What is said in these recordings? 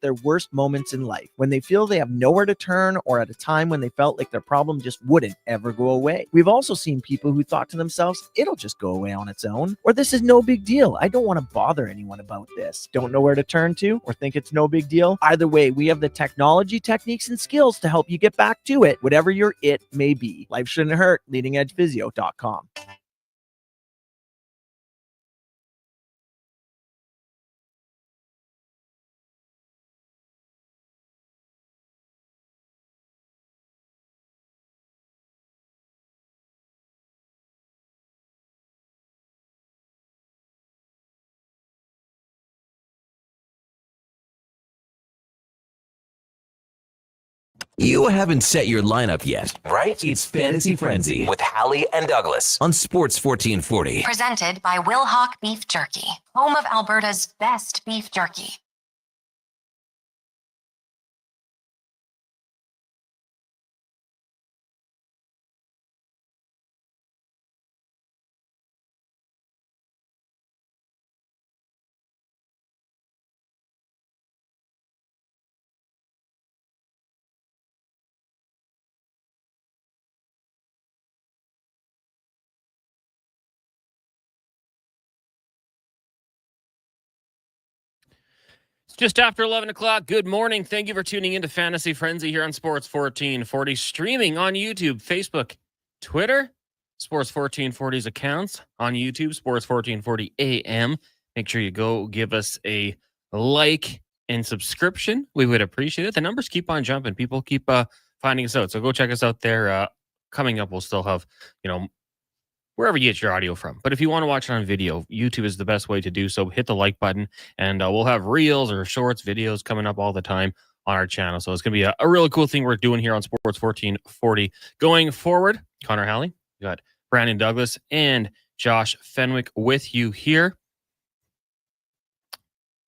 their worst moments in life, when they feel they have nowhere to turn, or at a time when they felt like their problem just wouldn't ever go away. We've also seen people who thought to themselves, it'll just go away on its own, or this is no big deal. I don't want to bother anyone about this. Don't know where to turn to, or think it's no big deal? Either way, we have the technology, techniques, and skills to help you get back to it, whatever your it may be. Life shouldn't hurt. LeadingEdgePhysio.com. You haven't set your lineup yet, right? It's Fantasy Frenzy with Halley and Douglas on Sports 1440. Presented by Wilhauk Beef Jerky, home of Alberta's best beef jerky. Just after 11 o'clock. Good morning. Thank you for tuning in to Fantasy Frenzy here on Sports 1440, streaming on YouTube, Facebook, Twitter, Sports 1440's accounts on YouTube, Sports 1440 AM. Make sure you go give us a like and subscription. We would appreciate it. The numbers keep on jumping. People keep finding us out. So go check us out there. Coming up, we'll still have, wherever you get your audio from. But if you want to watch it on video, YouTube is the best way to do so. Hit the like button, and we'll have reels or shorts, videos coming up all the time on our channel. So it's going to be a really cool thing we're doing here on Sports 1440. Going forward, Connor Halley, we got Brandon Douglas and Josh Fenwick with you here.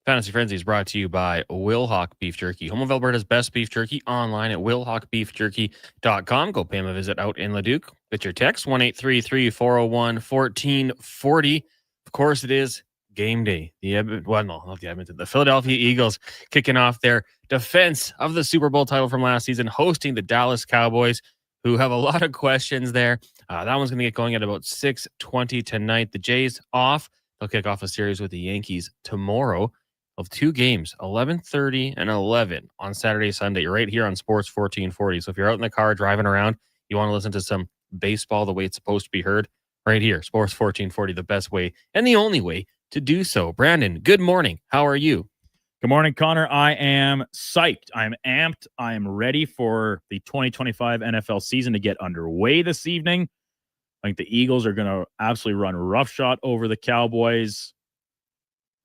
Fantasy Frenzy is brought to you by Wilhauk Beef Jerky, home of Alberta's best beef jerky, online at wilhaukbeefjerky.com. Go pay them a visit out in Leduc. Get your text, 1-833-401-1440. Of course, it is game day. The Philadelphia Eagles kicking off their defense of the Super Bowl title from last season, hosting the Dallas Cowboys, who have a lot of questions there. That one's going to get going at about 6:20 tonight. The Jays off. They'll kick off a series with the Yankees tomorrow of two games, 11:30 and 11 on Saturday, Sunday, right here on Sports 1440. So if you're out in the car driving around, you want to listen to some baseball the way it's supposed to be heard, right here, Sports 1440, the best way and the only way to do so. Brandon, good morning. How are you? Good morning, Connor. I am psyched. I am amped. I am ready for the 2025 NFL season to get underway this evening. I think the Eagles are going to absolutely run roughshod over the Cowboys.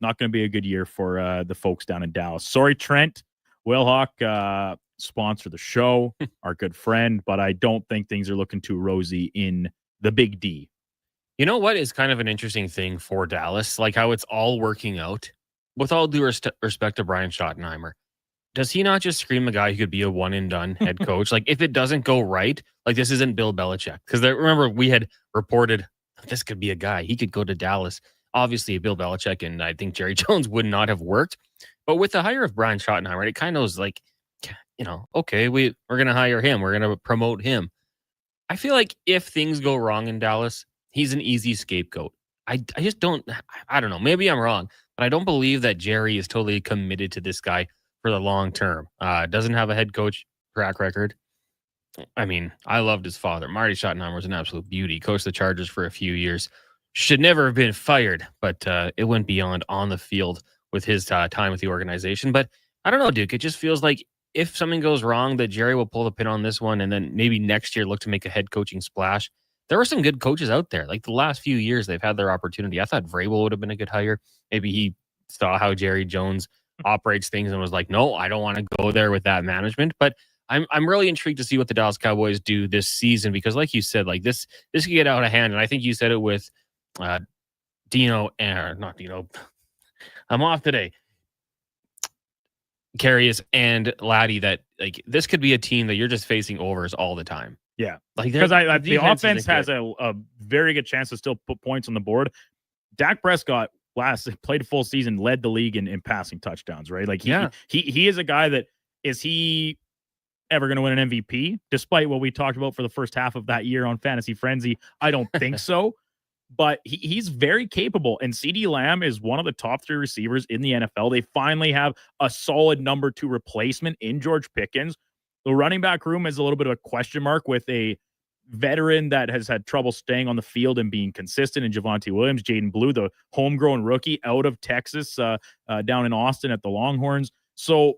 Not going to be a good year for the folks down in Dallas. Sorry, Trent. Wilhauk, sponsor the show, our good friend, but I don't think things are looking too rosy in the Big D. You know what is kind of an interesting thing for Dallas? Like how it's all working out. With all due respect to Brian Schottenheimer, does he not just scream a guy who could be a one-and-done head coach? Like, if it doesn't go right, like this isn't Bill Belichick. Because remember, we had reported this could be a guy. He could go to Dallas. Obviously, Bill Belichick and I think Jerry Jones would not have worked. But with the hire of Brian Schottenheimer, it kind of was like, okay, we're going to hire him. We're going to promote him. I feel like if things go wrong in Dallas, he's an easy scapegoat. I just don't know. Maybe I'm wrong, but I don't believe that Jerry is totally committed to this guy for the long term. Doesn't have a head coach track record. I mean, I loved his father. Marty Schottenheimer was an absolute beauty. Coached the Chargers for a few years. Should never have been fired, but it went beyond on the field with his time with the organization. But I don't know, Duke. It just feels like if something goes wrong, that Jerry will pull the pin on this one, and then maybe next year look to make a head coaching splash. There were some good coaches out there. Like the last few years, they've had their opportunity. I thought Vrabel would have been a good hire. Maybe he saw how Jerry Jones operates things and was like, no, I don't want to go there with that management. But I'm really intrigued to see what the Dallas Cowboys do this season, because like you said, like this could get out of hand. And I think you said it with not Dino. I'm off today. Carius and Laddie, that like this could be a team that you're just facing overs all the time. Yeah, like because the offense has a very good chance to still put points on the board. Dak Prescott played a full season, led the league in passing touchdowns, right? Like Yeah. he is a guy that is he ever going to win an MVP? Despite what we talked about for the first half of that year on Fantasy Frenzy, I don't think so. But he's very capable, and CeeDee Lamb is one of the top 3 receivers in the NFL. They finally have a solid number 2 replacement in George Pickens. The running back room is a little bit of a question mark with a veteran that has had trouble staying on the field and being consistent in Javonte Williams. Jaden Blue, the homegrown rookie out of Texas, down in Austin at the Longhorns. So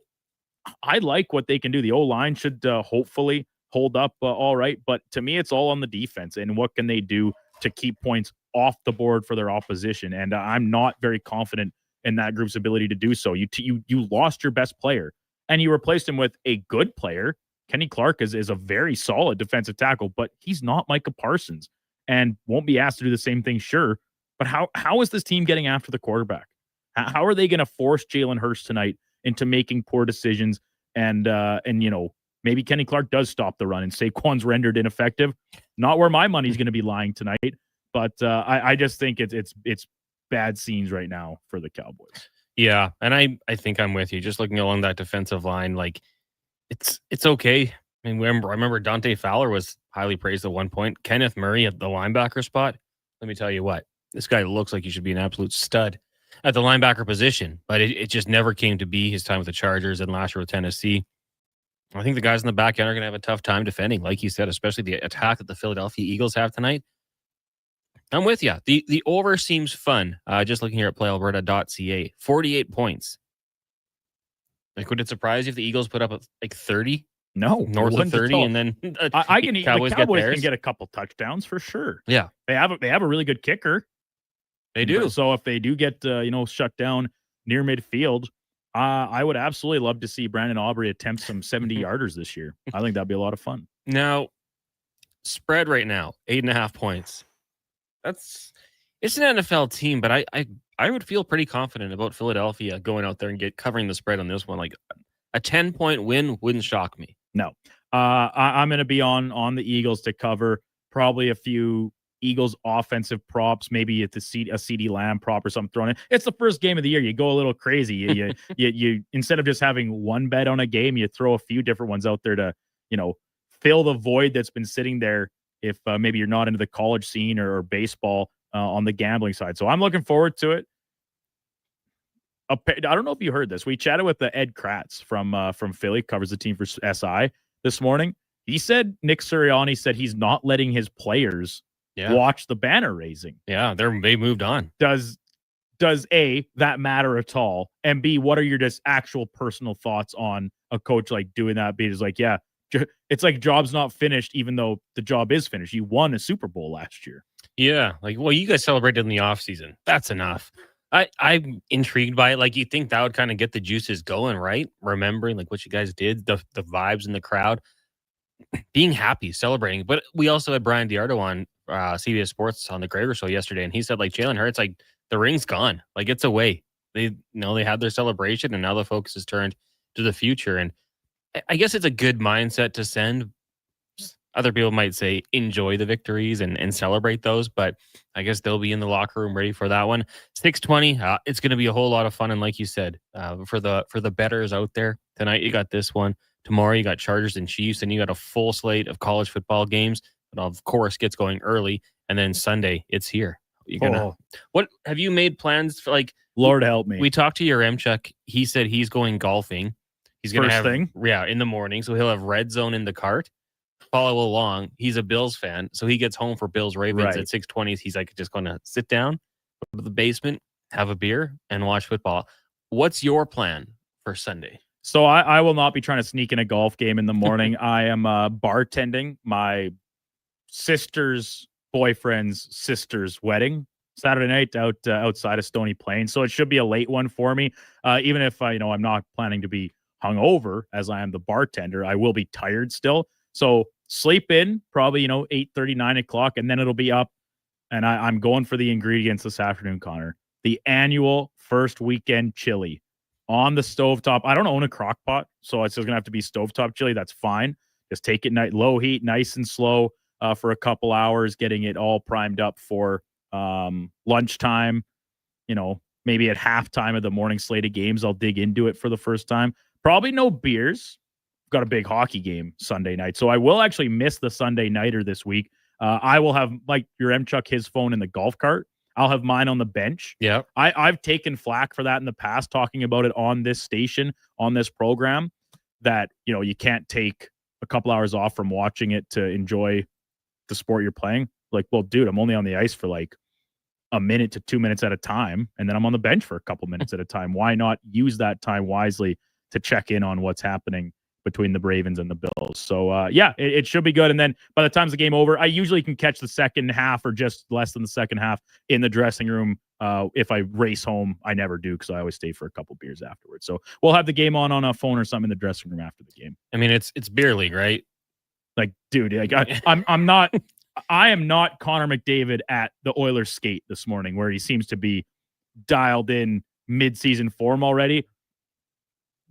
I like what they can do. The O-line should hopefully hold up all right. But to me, it's all on the defense and what can they do to keep points off the board for their opposition. And I'm not very confident in that group's ability to do so. You lost your best player and you replaced him with a good player. Kenny Clark is a very solid defensive tackle, but he's not Micah Parsons and won't be asked to do the same thing, sure. But how is this team getting after the quarterback? How are they going to force Jalen Hurts tonight into making poor decisions? And maybe Kenny Clark does stop the run and Saquon's rendered ineffective. Not where my money's going to be lying tonight, but I just think it's bad scenes right now for the Cowboys. Yeah, and I think I'm with you. Just looking along that defensive line, like it's okay. I mean, I remember Dante Fowler was highly praised at one point. Kenneth Murray at the linebacker spot. Let me tell you what, this guy looks like he should be an absolute stud at the linebacker position, but it just never came to be his time with the Chargers and last year with Tennessee. I think the guys in the back end are going to have a tough time defending, like you said, especially the attack that the Philadelphia Eagles have tonight. I'm with you. The over seems fun. Just looking here at playalberta.ca, 48 points. Like, would it surprise you if the Eagles put up like 30? No, North of 30, and then the Cowboys can get a couple touchdowns for sure. Yeah, they have a really good kicker. They do. So if they do get shut down near midfield, I would absolutely love to see Brandon Aubrey attempt some 70-yarders this year. I think that'd be a lot of fun. Now, spread right now, 8.5 points. It's an NFL team, but I would feel pretty confident about Philadelphia going out there and covering the spread on this one. Like a 10-point win wouldn't shock me. No, I'm going to be on the Eagles to cover. Probably a few Eagles offensive props, maybe a CeeDee Lamb prop or something thrown in. It's the first game of the year. You go a little crazy. You instead of just having one bet on a game, you throw a few different ones out there to fill the void that's been sitting there. If maybe you're not into the college scene or baseball on the gambling side, so I'm looking forward to it. I don't know if you heard this. We chatted with Ed Kratz from Philly, covers the team for SI this morning. He said Nick Sirianni said he's not letting his players watch the banner raising. Yeah, they moved on. Does A, that matter at all? And B, what are your just actual personal thoughts on a coach like doing that? B is like, yeah, it's like job's not finished, even though the job is finished. You won a Super Bowl last year. Yeah, like, well, you guys celebrated in the offseason. That's enough. I'm intrigued by it. Like, you think that would kind of get the juices going, right? Remembering like what you guys did, the vibes in the crowd, being happy, celebrating. But we also had Brian Diardo on CBS Sports on the Gregor Show yesterday, and he said like Jalen Hurts, like the ring's gone, like it's away. They they had their celebration, and now the focus is turned to the future. And I guess it's a good mindset to send. Other people might say enjoy the victories and celebrate those, but I guess they'll be in the locker room ready for that one. 6:20, it's going to be a whole lot of fun. And like you said, for the bettors out there tonight, you got this one. Tomorrow, you got Chargers and Chiefs, and you got a full slate of college football games. But of course, gets going early, and then Sunday, it's here. You're gonna. What have you made plans for? Like, Lord help me. We talked to Yaremchuk. He said he's going golfing. He's going to have in the morning, so he'll have Red Zone in the cart. Follow along. He's a Bills fan, so he gets home for Bills Ravens at 6:20. He's like just going to sit down, go to the basement, have a beer, and watch football. What's your plan for Sunday? So I will not be trying to sneak in a golf game in the morning. I am bartending my sister's boyfriend's sister's wedding Saturday night outside of Stony Plain. So it should be a late one for me. Even if I'm not planning to be hungover as I am the bartender, I will be tired still. So sleep in probably 8:30, 9 o'clock, and then it'll be up. And I'm going for the ingredients this afternoon, Connor. The annual first weekend chili on the stovetop. I don't own a crock pot, so it's just gonna have to be stovetop chili. That's fine. Just take it low heat, nice and slow for a couple hours, getting it all primed up for lunchtime. maybe at halftime of the morning slate of games, I'll dig into it for the first time. Probably no beers. Got a big hockey game Sunday night. So I will actually miss the Sunday nighter this week. I will have, like, your M-Chuck, his phone in the golf cart. I'll have mine on the bench. Yeah. I've taken flack for that in the past, talking about it on this station, on this program, that, you can't take a couple hours off from watching it to enjoy the sport you're playing. Like, well, dude, I'm only on the ice for like a minute to 2 minutes at a time, and then I'm on the bench for a couple minutes at a time. Why not use that time wisely to check in on what's happening between the Ravens and the Bills? So, it should be good. And then by the time's the game over, I usually can catch the second half or just less than the second half in the dressing room. If I race home, I never do, because I always stay for a couple beers afterwards. So we'll have the game on a phone or something in the dressing room after the game. I mean, it's beer league, right? Like, dude, like I am not Connor McDavid at the Oilers skate this morning, where he seems to be dialed in mid-season form already.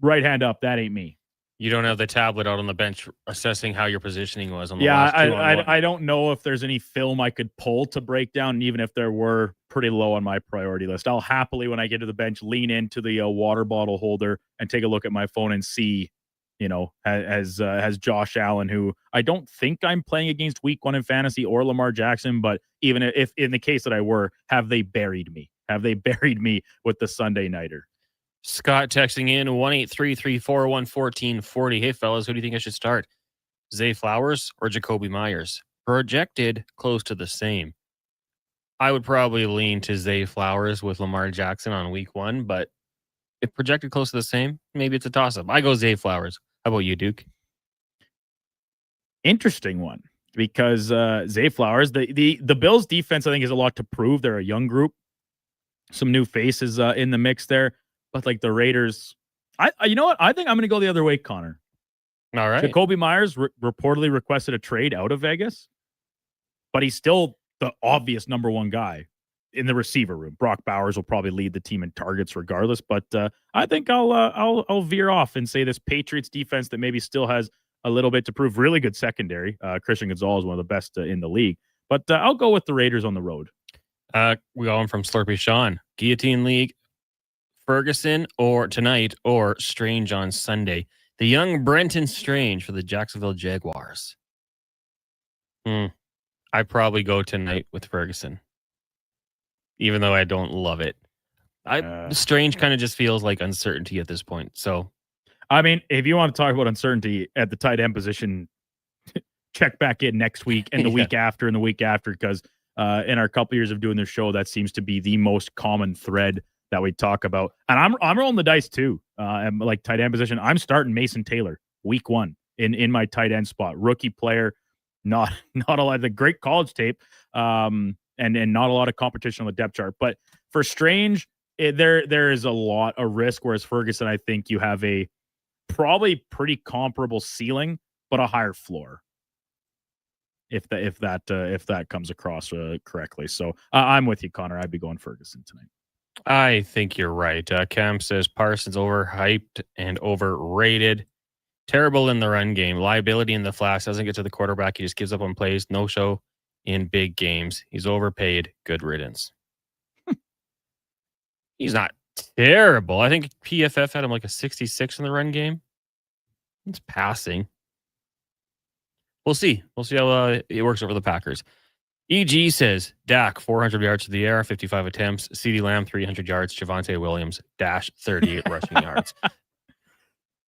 Right hand up, that ain't me. You don't have the tablet out on the bench assessing how your positioning was on the last two on one. I don't know if there's any film I could pull to break down, and even if there were, pretty low on my priority list. I'll happily, when I get to the bench, lean into the water bottle holder and take a look at my phone and see, has Josh Allen, who I don't think I'm playing against week 1 in fantasy, or Lamar Jackson, but even if in the case that I were, have they buried me? Have they buried me with the Sunday nighter? Scott texting in 1-833-401-1440. Hey, fellas, who do you think I should start? Zay Flowers or Jacoby Myers? Projected close to the same. I would probably lean to Zay Flowers with Lamar Jackson on week 1, but if projected close to the same, maybe it's a toss-up. I go Zay Flowers. How about you, Duke? Interesting one, because Zay Flowers, the Bills defense, I think, has a lot to prove. They're a young group, some new faces in the mix there. But like the Raiders, you know what? I think I'm going to go the other way, Connor. All right. Jacoby Myers reportedly requested a trade out of Vegas, but he's still the obvious number 1 guy in the receiver room. Brock Bowers will probably lead the team in targets regardless, but I think I'll veer off and say this Patriots defense that maybe still has a little bit to prove. Really good secondary. Christian Gonzalez is one of the best in the league, but I'll go with the Raiders on the road. We got one from Slurpee Sean. Guillotine League. Ferguson or tonight, or Strange on Sunday. The young Brenton Strange for the Jacksonville Jaguars. I probably go tonight with Ferguson, even though I don't love it. Strange kind of just feels like uncertainty at this point. So, I mean, if you want to talk about uncertainty at the tight end position, check back in next week and the week after and the week after, because in our couple years of doing this show, that seems to be the most common thread that we talk about. And I'm rolling the dice too. And like tight end position, I'm starting Mason Taylor week 1 in my tight end spot. Rookie player, not a lot of the great college tape, and not a lot of competition on the depth chart. But for Strange, there is a lot of risk. Whereas Ferguson, I think you have a probably pretty comparable ceiling, but a higher floor. If that comes across correctly. So I'm with you, Connor. I'd be going Ferguson tonight. I think you're right. Cam says Parsons overhyped and overrated. Terrible in the run game. Liability in the flash. Doesn't get to the quarterback. He just gives up on plays. No show in big games. He's overpaid. Good riddance. He's not terrible. I think PFF had him like a 66 in the run game. It's passing. We'll see. We'll see how it works over the Packers. EG says Dak 400 yards to the air, 55 attempts. CeeDee Lamb 300 yards. Javonte Williams dash 38 rushing yards.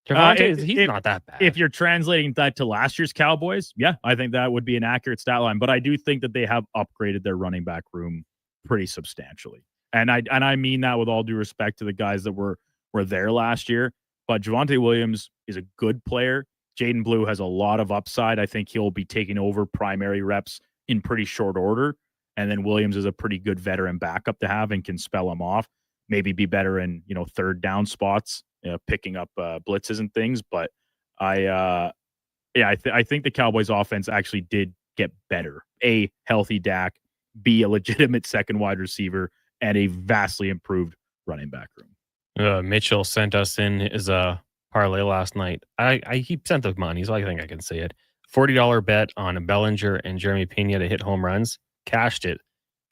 Javonte, he's not that bad. If you're translating that to last year's Cowboys, yeah, I think that would be an accurate stat line. But I do think that they have upgraded their running back room pretty substantially, and I mean that with all due respect to the guys that were there last year. But Javonte Williams is a good player. Jaden Blue has a lot of upside. I think he'll be taking over primary reps in pretty short order. And then Williams is a pretty good veteran backup to have and can spell him off. Maybe be better in, third down spots, picking up blitzes and things. But I think the Cowboys offense actually did get better. A, healthy Dak, B, a legitimate second wide receiver, and a vastly improved running back room. Mitchell sent us in his parlay last night. He sent the money, so I think I can say it. $40 bet on Bellinger and Jeremy Pena to hit home runs. Cashed it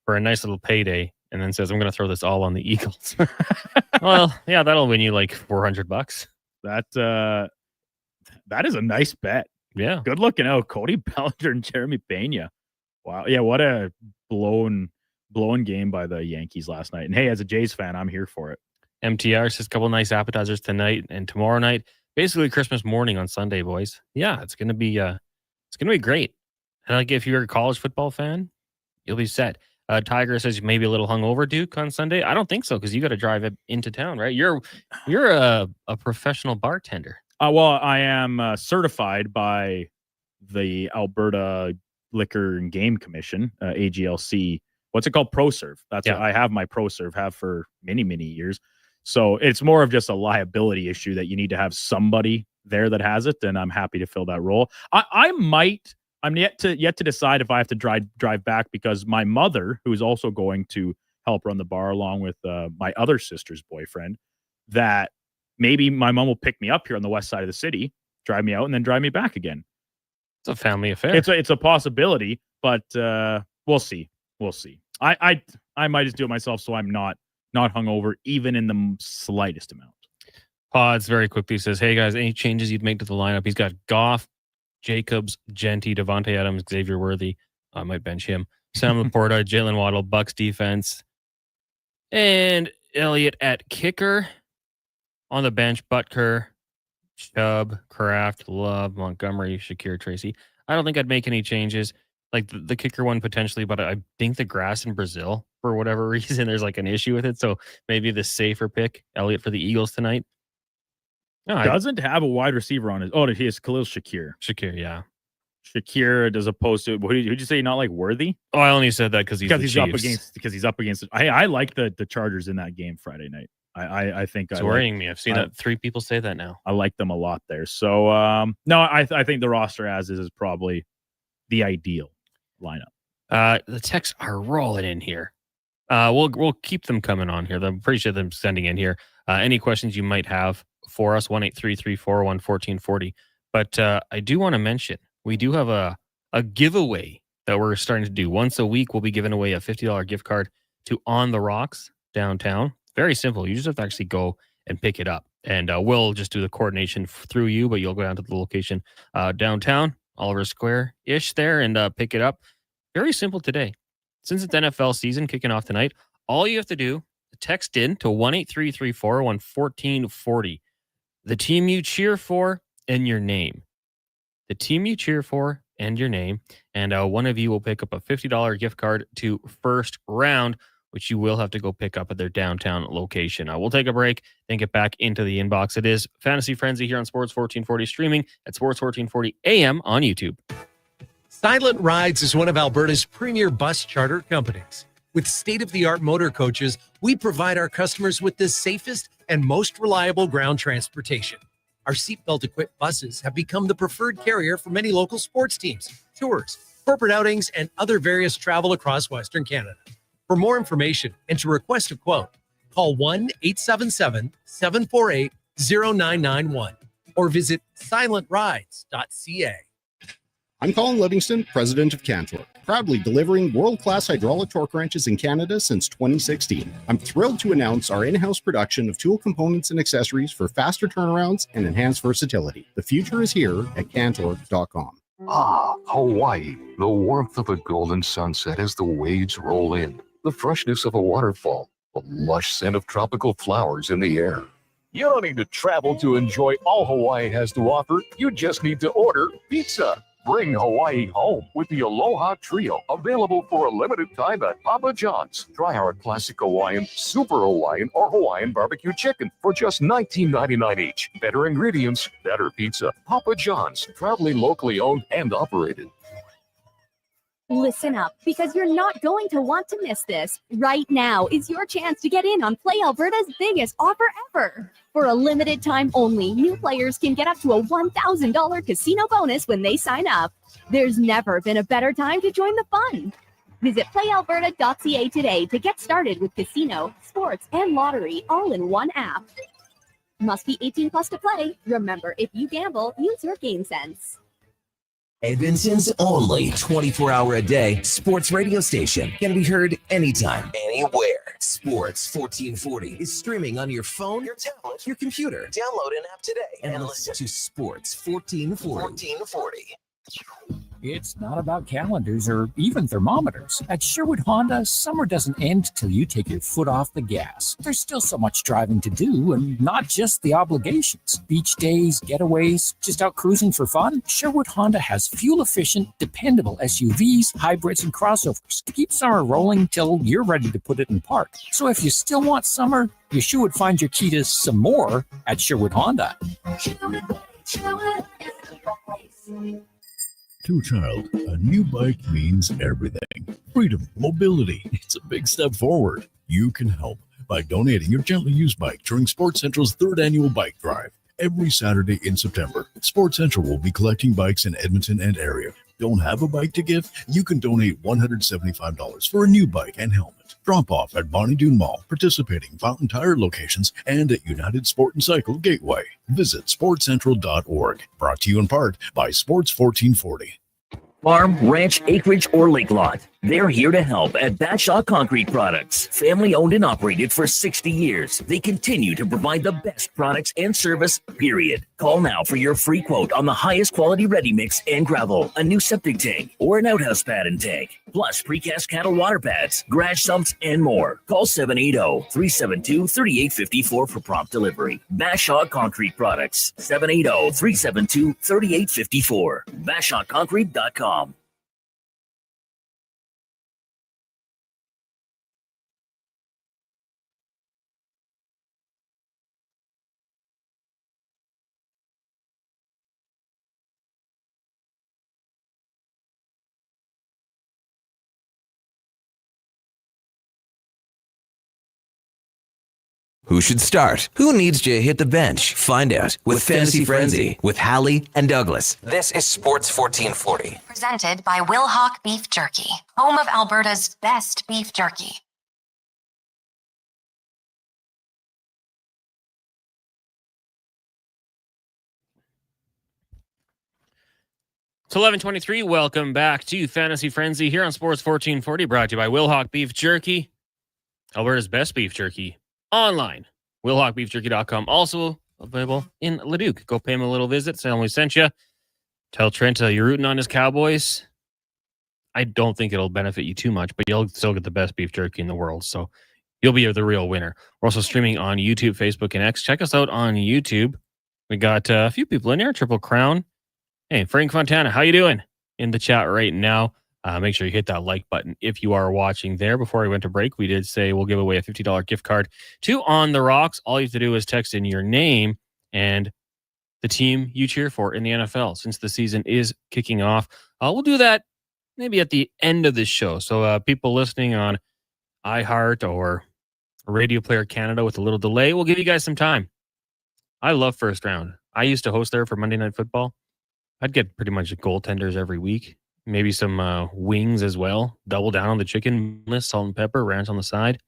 for a nice little payday. and then says, I'm going to throw this all on the Eagles. Well, yeah, that'll win you like $400. That is a nice bet. Yeah. Good looking out. Cody Bellinger and Jeremy Pena. Wow. Yeah, what a blown game by the Yankees last night. And hey, as a Jays fan, I'm here for it. MTR says a couple nice appetizers tonight and tomorrow night. Basically Christmas morning on Sunday, boys. Yeah, it's gonna be great. And like if you're a college football fan, you'll be set. Tiger says maybe a little hungover, Duke, on Sunday. I don't think so because you got to drive into town, right? You're a professional bartender. Well, I am certified by the Alberta Liquor and Game Commission, AGLC. What's it called? ProServe. That's what I have my ProServe, have for many, many years. So it's more of just a liability issue that you need to have somebody there that has it, and I'm happy to fill that role. I'm yet to decide if I have to drive back because my mother, who is also going to help run the bar along with my other sister's boyfriend, that maybe my mom will pick me up here on the west side of the city, drive me out, and then drive me back again. It's a family affair. It's a possibility, but we'll see. We'll see. I might just do it myself so I'm not hungover even in the slightest amount. Pods very quickly says, hey guys, any changes you'd make to the lineup? He's got Goff, Jacobs, Genty, Devontae Adams, Xavier Worthy. I might bench him. Sam Laporta, Jalen Waddle, Bucks defense, and Elliott at kicker. On the bench, Butker, Chubb, Kraft, Love, Montgomery, Shakir, Tracy. I don't think I'd make any changes. Like the kicker one potentially, but I think the grass in Brazil, for whatever reason, there's like an issue with it. So maybe the safer pick, Elliott for the Eagles tonight. No, doesn't have a wide receiver on his. Oh, he has Khalil Shakir. Shakir, yeah. Shakir, as opposed to, who'd you say, not like Worthy? Oh, I only said that because he's up against. I like the Chargers in that game Friday night. I think it's worrying me. I've seen that 3 people say that now. I like them a lot there. So no, I think the roster as is probably the ideal lineup. The texts are rolling in here. We'll keep them coming on here. I'm pretty sure them sending in here. Any questions you might have for us, 1-833-401-1440. But I do want to mention we do have a giveaway that we're starting to do. Once a week, we'll be giving away a $50 gift card to On the Rocks downtown. Very simple. You just have to actually go and pick it up. And we'll just do the coordination through you, but you'll go down to the location downtown, Oliver Square-ish there, and pick it up. Very simple today. Since it's NFL season kicking off tonight, all you have to do, text in to 1-833-401-1440. The team you cheer for and your name. The team you cheer for and your name. And one of you will pick up a $50 gift card to First Round, which you will have to go pick up at their downtown location. We'll take a break, then get back into the inbox. It is Fantasy Frenzy here on Sports 1440, streaming at Sports 1440 AM on YouTube. Silent Rides is one of Alberta's premier bus charter companies. With state-of-the-art motor coaches, we provide our customers with the safest and most reliable ground transportation. Our seatbelt-equipped buses have become the preferred carrier for many local sports teams, tours, corporate outings, and other various travel across Western Canada. For more information and to request a quote, call 1-877-748-0991 or visit silentrides.ca. I'm Colin Livingston, president of Cantor, proudly delivering world-class hydraulic torque wrenches in Canada since 2016. I'm thrilled to announce our in-house production of tool components and accessories for faster turnarounds and enhanced versatility. The future is here at Cantor.com. Ah, Hawaii. The warmth of a golden sunset as the waves roll in. The freshness of a waterfall. The lush scent of tropical flowers in the air. You don't need to travel to enjoy all Hawaii has to offer. You just need to order pizza. Bring Hawaii home with the Aloha Trio, available for a limited time at Papa John's. Try our classic Hawaiian, Super Hawaiian, or Hawaiian barbecue chicken for just $19.99 each. Better ingredients, better pizza. Papa John's, proudly locally owned and operated. Listen up, because you're not going to want to miss this. Right now is your chance to get in on Play Alberta's biggest offer ever. For a limited time only, new players can get up to a $1,000 casino bonus when they sign up. There's never been a better time to join the fun. Visit playalberta.ca today to get started with casino, sports, and lottery all in one app. Must be 18 plus to play. Remember, if you gamble, use your game sense. Edmonton's only 24-hour-a-day sports radio station can be heard anytime, anywhere. Sports 1440 is streaming on your phone, your tablet, your computer. Download an app today and listen to Sports 1440. It's not about calendars or even thermometers. At Sherwood Honda, summer doesn't end till you take your foot off the gas. There's still so much driving to do, and not just the obligations. Beach days, getaways, just out cruising for fun? Sherwood Honda has fuel-efficient, dependable SUVs, hybrids, and crossovers to keep summer rolling till you're ready to put it in park. So if you still want summer, you sure would find your key to some more at Sherwood Honda. To a child, a new bike means everything. Freedom, mobility. It's a big step forward. You can help by donating your gently used bike during Sports Central's third annual bike drive. Every Saturday in September, Sports Central will be collecting bikes in Edmonton and area. Don't have a bike to give? You can donate $175 for a new bike and helmet. Drop off at Bonnie Doon Mall, participating Fountain Tire locations, and at United Sport and Cycle Gateway. Visit sportscentral.org. Brought to you in part by Sports 1440. Farm, ranch, acreage, or lake lot. They're here to help at Bashaw Concrete Products. Family owned and operated for 60 years. They continue to provide the best products and service, period. Call now for your free quote on the highest quality ready mix and gravel, a new septic tank, or an outhouse pad and tank, plus precast cattle water pads, garage sumps, and more. Call 780-372-3854 for prompt delivery. Bashaw Concrete Products, 780-372-3854. BashawConcrete.com. Who should start? Who needs to hit the bench? Find out with Fantasy Frenzy with Halley and Douglas. This is Sports 1440. Presented by Wilhauk Beef Jerky, home of Alberta's best beef jerky. It's 11:23. Welcome back to Fantasy Frenzy here on Sports 1440, brought to you by Wilhauk Beef Jerky, Alberta's best beef jerky. Online, WilhaukBeefJerky.com. Also available in Leduc. Go pay him a little visit. Tell him we sent you. Tell Trent you're rooting on his Cowboys. I don't think it'll benefit you too much, but you'll still get the best beef jerky in the world. So you'll be the real winner. We're also streaming on YouTube, Facebook, and X. Check us out on YouTube. We got a few people in here. Triple Crown. Hey, Frank Fontana, how you doing? In the chat right now. Make sure you hit that like button if you are watching there. Before we went to break, we did say we'll give away a $50 gift card to On the Rocks. All you have to do is text in your name and the team you cheer for in the NFL since the season is kicking off. We'll do that maybe at the end of this show. So people listening on iHeart or Radio Player Canada with a little delay, we'll give you guys some time. I love First Round. I used to host there for Monday Night Football. I'd get pretty much goaltenders every week. Maybe some wings as well. Double down on the chicken, salt and pepper, ranch on the side.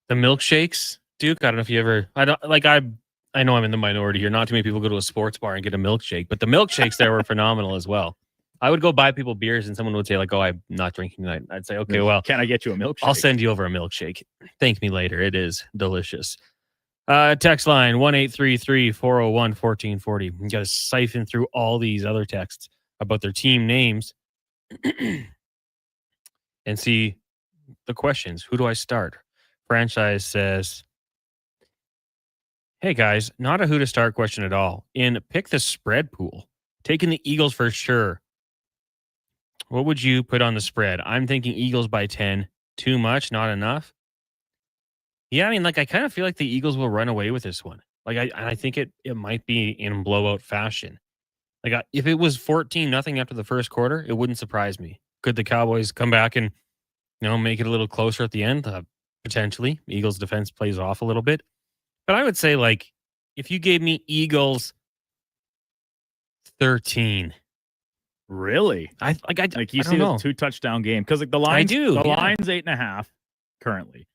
The milkshakes, Duke. I don't know if you ever. I know I'm in the minority here. Not too many people go to a sports bar and get a milkshake, but the milkshakes there were phenomenal as well. I would go buy people beers, and someone would say like, "Oh, I'm not drinking tonight." I'd say, "Okay, well, can I get you a milkshake? I'll send you over a milkshake. Thank me later. It is delicious." Text line 1-833-401-1440. You got to siphon through all these other texts about their team names and see the questions. Who do I start? Franchise says, hey guys, not a who to start question at all. In pick the spread pool, taking the Eagles for sure. What would you put on the spread? I'm thinking Eagles by 10. Too much, not enough. Yeah, I mean, like, I kind of feel like the Eagles will run away with this one. Like, I think it might be in blowout fashion. Like, if it was 14-0 after the first quarter, it wouldn't surprise me. Could the Cowboys come back and, make it a little closer at the end? Potentially. Eagles defense plays off a little bit. But I would say, like, if you gave me Eagles 13. Really? I you see the 2 touchdown game. Because like the line's 8.5 currently.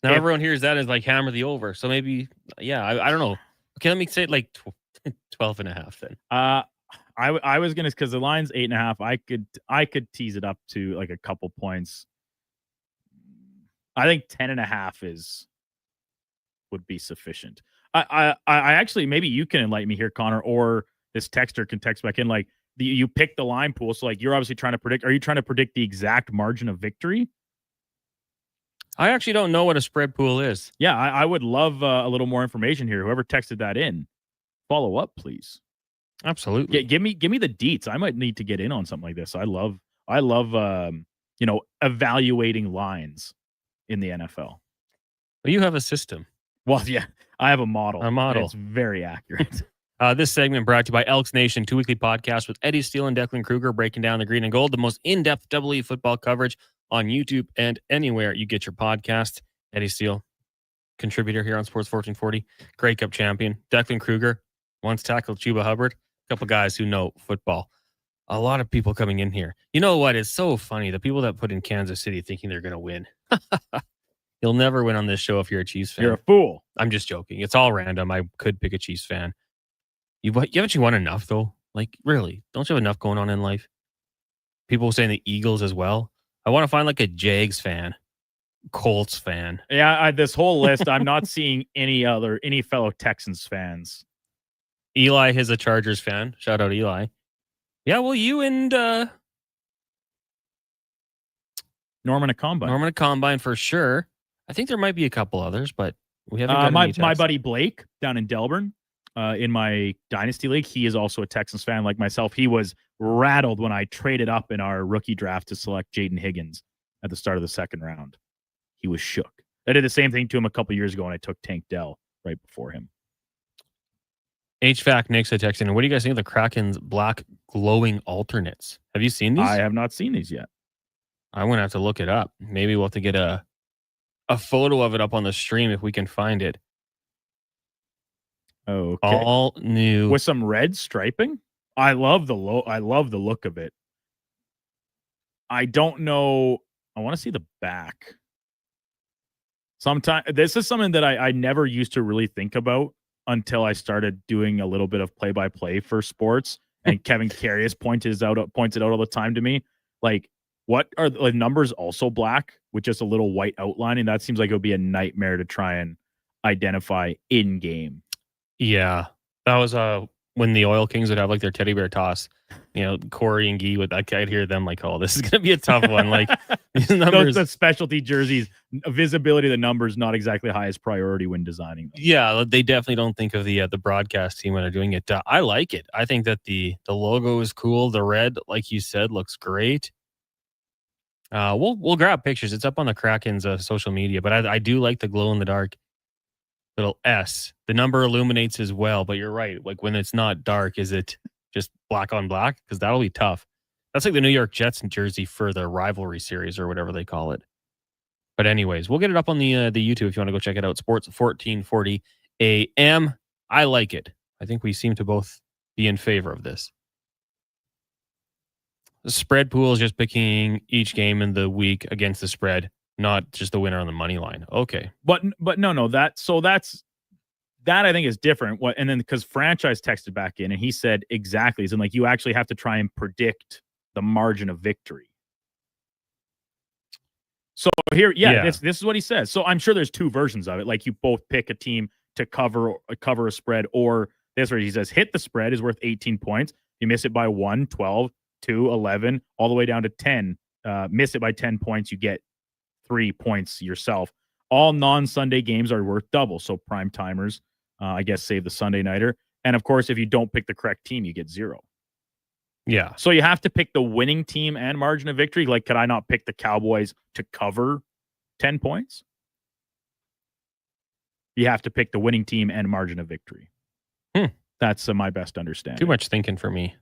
Now everyone hears that as like hammer the over. So maybe, I don't know. Okay, let me say like 12.5 then. I was gonna, because the line's 8.5. I could tease it up to like a couple points. I think 10.5 would be sufficient. I actually, maybe you can enlighten me here, Connor, or this texter can text back in. Like you pick the line pool, so like you're obviously trying to predict. Are you trying to predict the exact margin of victory? I actually don't know what a spread pool is. Yeah, I would love a little more information here. Whoever texted that in, follow up, please. Absolutely. Give me the deets. I might need to get in on something like this. I love evaluating lines in the NFL. Well, you have a system. Well, yeah, I have a model. A model. It's very accurate. This segment brought to you by Elks Nation, 2 weekly podcast with Eddie Steele and Declan Kruger, breaking down the green and gold, the most in-depth EE football coverage on YouTube and anywhere you get your podcast. Eddie Steele, contributor here on Sports 1440, Grey Cup champion. Declan Kruger once tackled Chuba Hubbard. A couple guys who know football. A lot of people coming in here. You know what? It's so funny. The people that put in Kansas City thinking they're going to win. You'll never win on this show if you're a Chiefs fan. You're a fool. I'm just joking. It's all random. I could pick a Chiefs fan. You haven't you won enough, though? Like, really? Don't you have enough going on in life? People saying the Eagles as well. I want to find like a Jags fan, Colts fan. Yeah, this whole list, I'm not seeing any fellow Texans fans. Eli is a Chargers fan. Shout out Eli. Yeah, well, you and Norman at Combine. Norman at Combine for sure. I think there might be a couple others, but we haven't got any my buddy Blake down in Delburn in my Dynasty League. He is also a Texans fan like myself. He was rattled when I traded up in our rookie draft to select Jaden Higgins at the start of the second round. He was shook. I did the same thing to him a couple years ago when I took Tank Dell right before him. HVAC Nick's a text in. What do you guys think of the Kraken's black glowing alternates? Have you seen these? I have not seen these yet. I'm going to have to look it up. Maybe we'll have to get a photo of it up on the stream if we can find it. Okay. All new with some red striping. I love the look of it. I don't know. I want to see the back. This is something that I never used to really think about until I started doing a little bit of play-by-play for sports. And Kevin Carius points it out all the time to me. Like, what are the numbers also black with just a little white outlining? That seems like it would be a nightmare to try and identify in game. Yeah, that was when the Oil Kings would have like their teddy bear toss. You know, Corey and Guy I'd hear them like, "Oh, this is gonna be a tough one." Like these numbers, the specialty jerseys, visibility of the numbers not exactly highest priority when designing them. Yeah, they definitely don't think of the broadcast team when they're doing it. I like it. I think that the logo is cool. The red, like you said, looks great. We'll grab pictures. It's up on the Kraken's social media, but I do like the glow in the dark little S. The number illuminates as well, but you're right. Like when it's not dark, is it just black on black? Because that'll be tough. That's like the New York Jets jersey for the rivalry series or whatever they call it. But anyways, we'll get it up on the YouTube if you want to go check it out. Sports 1440 AM. I like it. I think we seem to both be in favor of this. The spread pool is just picking each game in the week against the spread, not just the winner on the money line. Okay. But no, that I think is different. And then because Franchise texted back in and he said exactly, and like you actually have to try and predict the margin of victory. So here, this is what he says. So I'm sure there's two versions of it. Like you both pick a team to cover a spread, or this where he says hit the spread is worth 18 points. You miss it by 1, 12, 2, 11, all the way down to 10. Miss it by 10 points, you get 3 points yourself. All non-Sunday games are worth double. So prime timers, I guess, save the Sunday nighter. And of course, if you don't pick the correct team, you get 0. Yeah. So you have to pick the winning team and margin of victory. Like, could I not pick the Cowboys to cover 10 points? You have to pick the winning team and margin of victory. That's my best understanding. Too much thinking for me.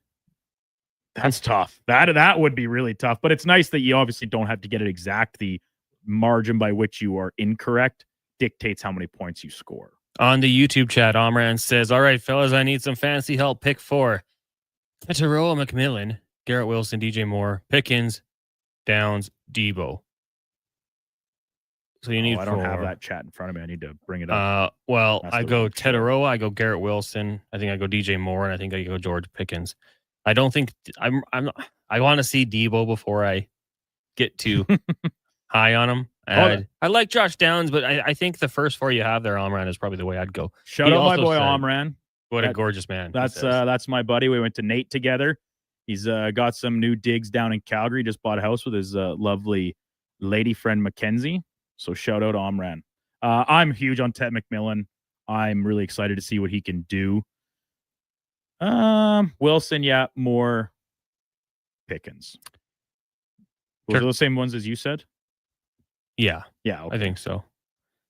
That's tough. That would be really tough. But it's nice that you obviously don't have to get it exact. The margin by which you are incorrect dictates how many points you score. On the YouTube chat, Omran says, all right, fellas, I need some fancy help. Pick 4. Taroa McMillan, Garrett Wilson, DJ Moore, Pickens, Downs, Debo. So you need 4. I don't have that chat in front of me. I need to bring it up. Well, I go Tetaroa, I go Garrett Wilson, I think I go DJ Moore, and I think I go George Pickens. I don't think I want to see Debo before I get too high on him. I like Josh Downs, but I think the first 4 you have there, Omran, is probably the way I'd go. Shout out my boy Omran. What a gorgeous man. That's my buddy. We went to Nate together. He's got some new digs down in Calgary. Just bought a house with his lovely lady friend Mackenzie. So shout out Omran. I'm huge on Ted McMillan. I'm really excited to see what he can do. Wilson, yeah, more Pickens. Were those the same ones as you said? Yeah. Yeah, okay. I think so.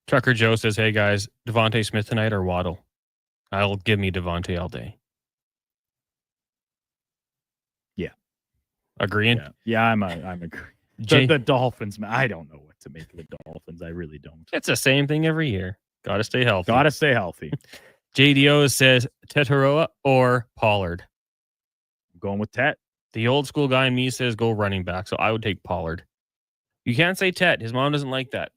Trucker Joe says, hey guys, Devontae Smith tonight or Waddle? I'll give me Devontae all day. Yeah. Agreeing? Yeah, I'm agreeing. The Dolphins, man, I don't know what to make of the Dolphins. I really don't. It's the same thing every year. Got to stay healthy. JDO says Tetaroa or Pollard. I'm going with Tet. The old school guy in me says go running back, so I would take Pollard. You can't say Tet. His mom doesn't like that.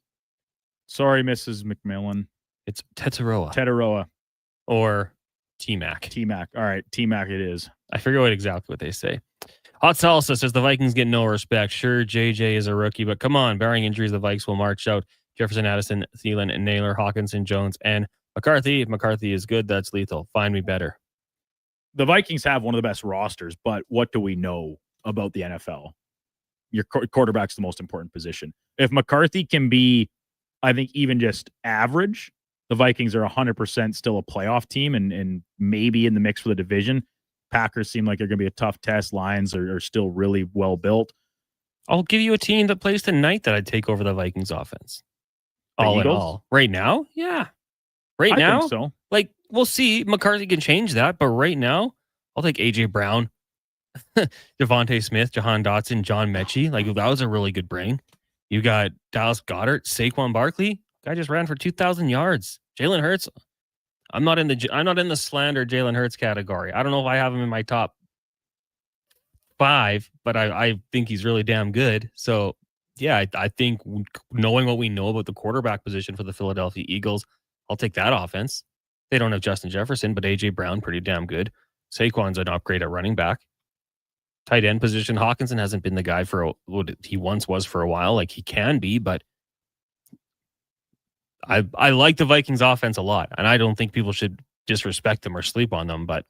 Sorry, Mrs. McMillan. It's Tetaroa. Tetaroa. Or T-Mac. T-Mac. All right, T-Mac it is. I forget exactly what they say. Hot Salsa says the Vikings get no respect. Sure, JJ is a rookie, but come on, barring injuries, the Vikes will march out Jefferson, Addison, Thielen, and Naylor, Hawkinson, Jones, and McCarthy. If McCarthy is good, that's lethal. Find me better. The Vikings have one of the best rosters, but what do we know about the NFL? Your quarterback's the most important position. If McCarthy can be, I think, even just average, the Vikings are 100% still a playoff team and maybe in the mix for the division. Packers seem like they're going to be a tough test. Lions are still really well built. I'll give you a team that plays tonight that I'd take over the Vikings offense. All in all. Right now? Yeah. Right now? I think so. Like, we'll see. McCarthy can change that, but right now, I'll take A.J. Brown, Devontae Smith, Jahan Dotson, John Mechie. Like, that was a really good bring. You got Dallas Goedert, Saquon Barkley. Guy just ran for 2,000 yards. Jalen Hurts. I'm not in the slander Jalen Hurts category. I don't know if I have him in my top 5, but I think he's really damn good. So, yeah, I think knowing what we know about the quarterback position for the Philadelphia Eagles, I'll take that offense. They don't have Justin Jefferson, but A.J. Brown, pretty damn good. Saquon's an upgrade at running back. Tight end position, Hawkinson hasn't been the guy for what he once was for a while. Like, he can be, but I like the Vikings offense a lot, and I don't think people should disrespect them or sleep on them, but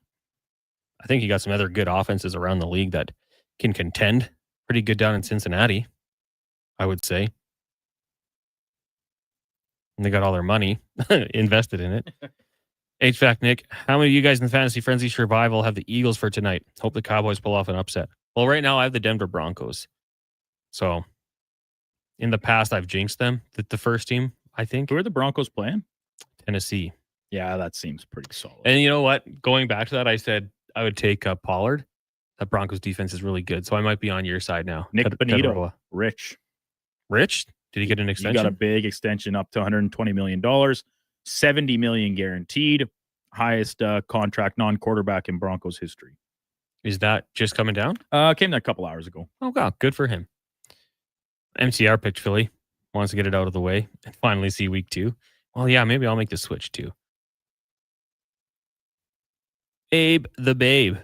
I think you got some other good offenses around the league that can contend. Pretty good down in Cincinnati, I would say. And they got all their money invested in it. HVAC Nick, how many of you guys in the Fantasy Frenzy Survival have the Eagles for tonight? Hope the Cowboys pull off an upset. Well, right now I have the Denver Broncos. So in the past, I've jinxed them, the first team, I think. Who are the Broncos playing? Tennessee. Yeah, that seems pretty solid. And you know what? Going back to that, I said I would take Pollard. That Broncos defense is really good. So I might be on your side now. Nick Benito. Rich? Did he get an extension? He got a big extension up to $120 million. $70 million guaranteed. Highest contract non-quarterback in Broncos history. Is that just coming down? Came a couple hours ago. Oh, God. Good for him. MCR picked Philly. Wants to get it out of the way and finally see week 2. Well, yeah, maybe I'll make the switch too. Abe the Babe.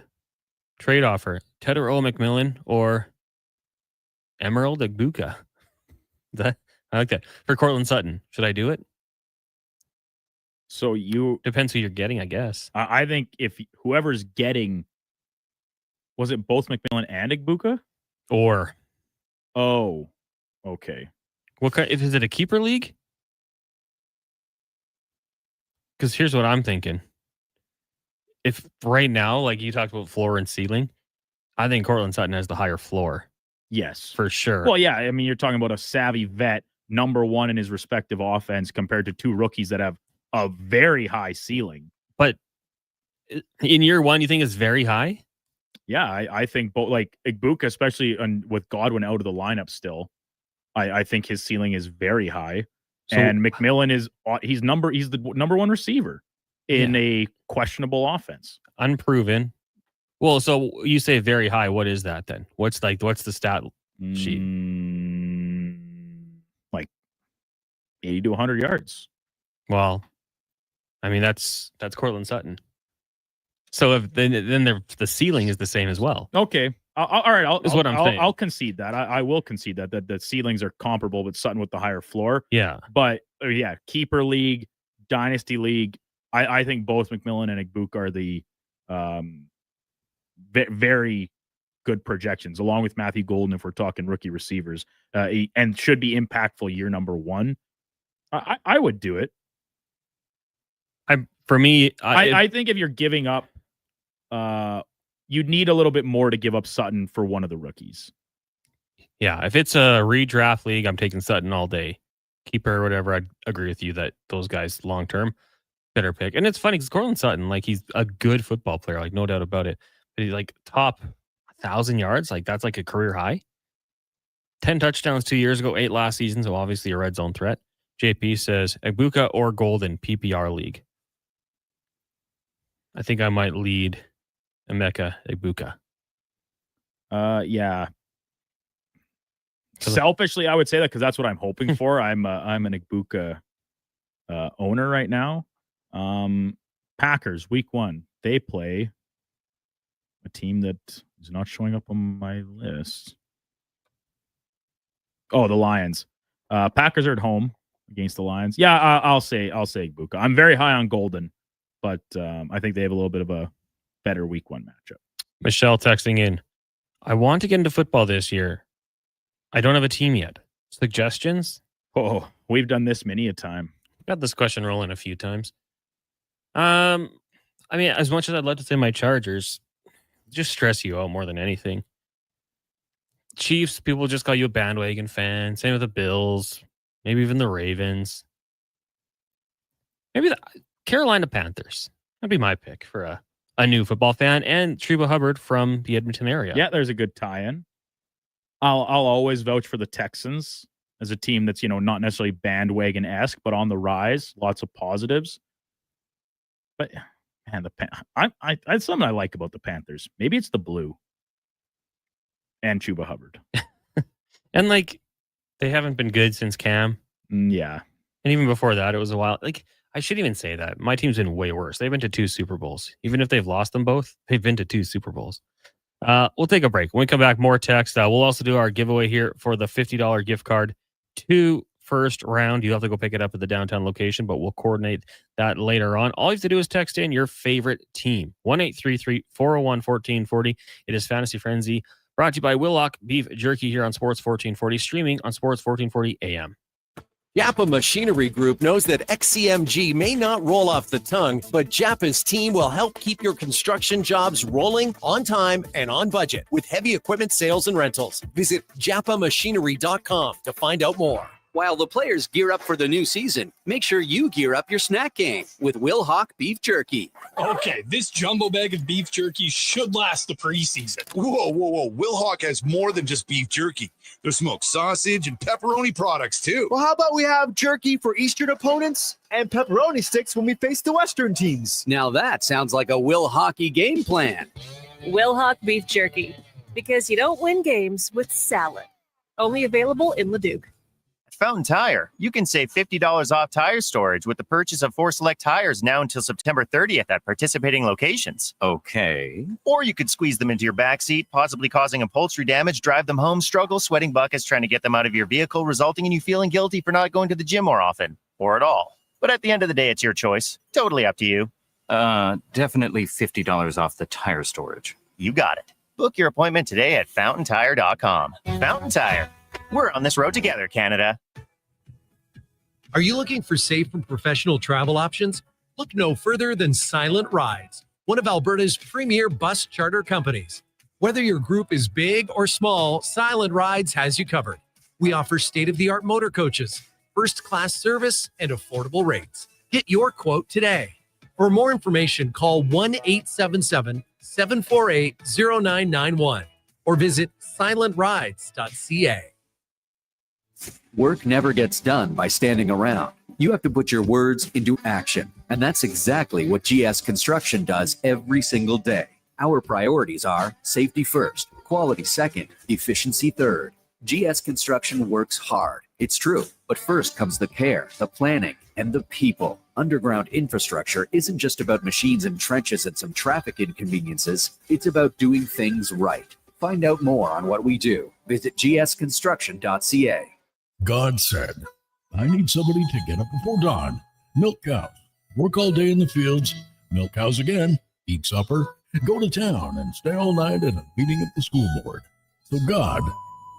Trade offer. Tetaroa McMillan or Emerald Egbuka. I like that. For Cortland Sutton. Should I do it? So depends who you're getting, I guess. I think if whoever's getting, was it both McMillan and Egbuka? Or. Oh, okay. Is it a keeper league? Because here's what I'm thinking. If right now, like you talked about floor and ceiling, I think Cortland Sutton has the higher floor. Yes. For sure. Well, yeah. I mean, you're talking about a savvy vet, number 1 in his respective offense compared to 2 rookies that have a very high ceiling. But in year 1, you think it's very high? Yeah, I think both, like Egbuka, especially with Godwin out of the lineup still, I think his ceiling is very high. So, and McMillan he's the number 1 receiver in a questionable offense. Unproven. Well, so you say very high. What is that then? What's the stat sheet? Like 80 to 100 yards. Well, I mean that's Cortland Sutton. So if then the ceiling is the same as well. Okay. All right. Saying. I'll concede that. I will concede that the ceilings are comparable, but Sutton with the higher floor. Yeah. But keeper league, dynasty league. I think both McMillan and Igbokwe are the very good projections, along with Matthew Golden if we're talking rookie receivers, and should be impactful year number one. I would do it. I think if you're giving up, you'd need a little bit more to give up Sutton for one of the rookies. Yeah, if it's a redraft league, I'm taking Sutton all day. Keeper or whatever, I'd agree with you that those guys long term better pick. And it's funny because Cortland Sutton, like, he's a good football player, like, no doubt about it. But he's like top 1,000 yards, like that's like a career high. 10 touchdowns 2 years ago, 8 last season, so obviously a red zone threat. JP says Igbokwe or Golden PPR league. I think I might lead Emeka Igbokwe. Yeah. Selfishly, I would say that because that's what I'm hoping for. I'm an Igbokwe owner right now. Packers week 1. They play a team that is not showing up on my list. Oh, the Lions. Packers are at home against the Lions. Yeah, I'll say Igbokwe. I'm very high on Golden, but I think they have a little bit of a better week 1 matchup. Michelle texting in, I want to get into football this year. I don't have a team yet. Suggestions? Oh, we've done this many a time. Got this question rolling a few times. I mean, as much as I'd love to say my Chargers, just stress you out more than anything. Chiefs, people just call you a bandwagon fan. Same with the Bills. Maybe even the Ravens. Maybe the Carolina Panthers. That'd be my pick for a new football fan. And Treva Hubbard from the Edmonton area. Yeah, there's a good tie-in. I'll always vouch for the Texans as a team that's, not necessarily bandwagon-esque, but on the rise. Lots of positives. But man, that's something I like about the Panthers. Maybe it's the blue and Chuba Hubbard. And like, they haven't been good since Cam. Yeah. And even before that, it was a while. Like, I shouldn't even say that. My team's been way worse. They've been to 2 Super Bowls. Even if they've lost them both, they've been to 2 Super Bowls. We'll take a break. When we come back, more text. We'll also do our giveaway here for the $50 gift card to First Round. You have to go pick it up at the downtown location, but we'll coordinate that later on. All you have to do is text in your favorite team. 1-833-401-1440. It is Fantasy Frenzy, brought to you by Willock Beef Jerky here on Sports 1440, streaming on Sports 1440 AM. Japa Machinery Group knows that XCMG may not roll off the tongue, but Japa's team will help keep your construction jobs rolling on time and on budget with heavy equipment sales and rentals. Visit japamachinery.com to find out more. While the players gear up for the new season, make sure you gear up your snack game with Will Hawk Beef Jerky. Okay, this jumbo bag of beef jerky should last the preseason. Whoa. Will Hawk has more than just beef jerky. There's smoked sausage and pepperoni products, too. Well, how about we have jerky for Eastern opponents and pepperoni sticks when we face the Western teams? Now that sounds like a Will Hockey game plan. Will Hawk Beef Jerky, because you don't win games with salad. Only available in Leduc. Fountain Tire, you can save $50 off tire storage with the purchase of 4 select tires now until September 30th at participating locations. Okay. Or you could squeeze them into your backseat, possibly causing upholstery damage, drive them home, struggle, sweating buckets trying to get them out of your vehicle, resulting in you feeling guilty for not going to the gym more often, or at all. But at the end of the day, it's your choice. Totally up to you. Definitely $50 off the tire storage. You got it. Book your appointment today at fountaintire.com. Fountain Tire. We're on this road together, Canada. Are you looking for safe and professional travel options? Look no further than Silent Rides, one of Alberta's premier bus charter companies. Whether your group is big or small, Silent Rides has you covered. We offer state-of-the-art motor coaches, first-class service, and affordable rates. Get your quote today. For more information, call 1-877-748-0991 or visit silentrides.ca. Work never gets done by standing around. You have to put your words into action. And that's exactly what GS Construction does every single day. Our priorities are safety first, quality second, efficiency third. GS Construction works hard. It's true. But first comes the care, the planning, and the people. Underground infrastructure isn't just about machines and trenches and some traffic inconveniences. It's about doing things right. Find out more on what we do. Visit gsconstruction.ca. God said, I need somebody to get up before dawn, milk cows, work all day in the fields, milk cows again, eat supper, go to town, and stay all night at a meeting of the school board. So God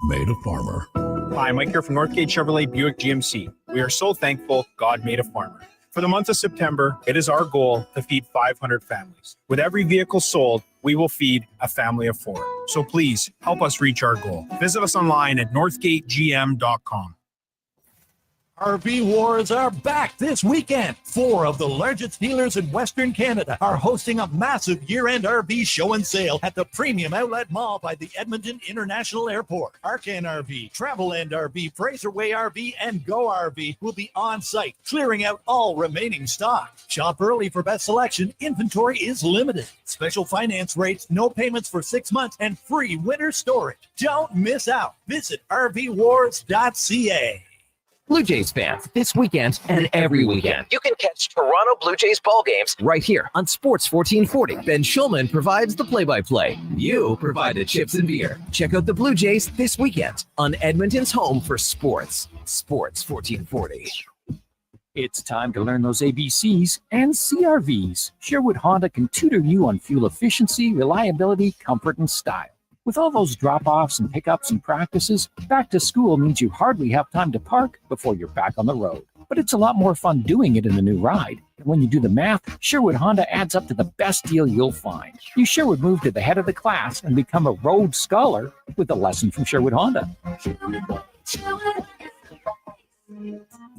made a farmer. Hi, Mike here from Northgate Chevrolet Buick GMC. We are so thankful God made a farmer. For the month of September, it is our goal to feed 500 families. With every vehicle sold, we will feed a family of 4. So please help us reach our goal. Visit us online at northgategm.com. RV Wars are back this weekend. 4 of the largest dealers in Western Canada are hosting a massive year-end RV show and sale at the Premium Outlet Mall by the Edmonton International Airport. Arcan RV, Travel End RV, Fraserway RV, and Go RV will be on site, clearing out all remaining stock. Shop early for best selection. Inventory is limited. Special finance rates, no payments for 6 months, and free winter storage. Don't miss out. Visit rvwars.ca. Blue Jays fans, this weekend and every weekend, you can catch Toronto Blue Jays ball games right here on Sports 1440. Ben Schulman provides the play-by-play. You provide the chips and beer. Check out the Blue Jays this weekend on Edmonton's home for sports. Sports 1440. It's time to learn those ABCs and CRVs. Sherwood Honda can tutor you on fuel efficiency, reliability, comfort, and style. With all those drop-offs and pickups and practices, back to school means you hardly have time to park before you're back on the road. But it's a lot more fun doing it in the new ride. And when you do the math, Sherwood Honda adds up to the best deal you'll find. You sure would move to the head of the class and become a Rhodes Scholar with a lesson from Sherwood Honda.